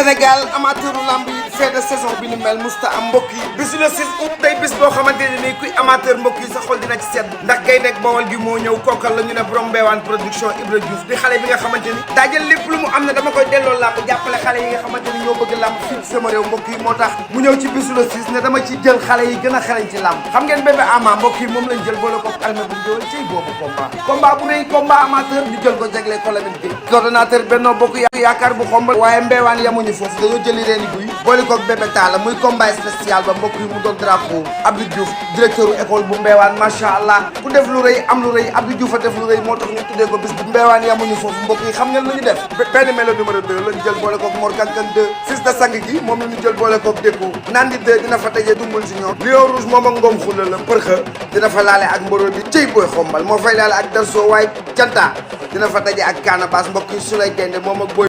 Sénégal amateuru lamb yi fin de saison bi ni mel musta am mbokk yi bisu le 6 août day bis boo xamante ne nii kuy amateur mbokk yi sa xol dina ci sedd ndax gaynde ak Bawol gi moo ñëw kookal la ñu ne borom Mbewaan production Ibra Diouf di xale bi nga xamante ni daajal lépp lu mu am ne dama koy delloo lamb jàppale xale yi nga xamante ni ñoo bëgg lamb fii ci sama réew mbokk yi moo tax mu ñëw ci bisu le 6 ne dama ci jël xale yi gën a xarañ ci lamb xam ngeen bébé ama mbokk yi moom lañ jël boole ko alme bu jëwal ciy boobu combat bu rëy combat amateur ñu jël ko jagle ko Lamine Gueye coordonnateur Benno Bokk Yaakaar bu xombal waaye Mbewaan yamuñu foofu dañoo jëli reeni buy boole koog bébé Talla muy combat spécial ba mbokk yi mu doon drapeau Abdou Diouf directeur école bu Mbewaan macha allah ku def lu rëy am lu rëy Abdou Diouf a def lu rëy moo tax ñu tuddee ko bis bu Mbewaan yamuñu foofu mbokk yi xam ngeen lu ñu def benn melo numéro 2 lañu jël boole koog Mor Kankan 2 fils de sang gi moom la ñu jël boole koog Dékou Nandi 2 dina fa tëjee dumbul si ñoom Lion Rouge moom ak Ngom Xula la përxa dina fa laale ak mboro bi cëy booy xombal moo fay laale ak Darso waaye Canta dina fa daje ak Kaana Baas mbokk yi Souley Gaynde moom ak Boy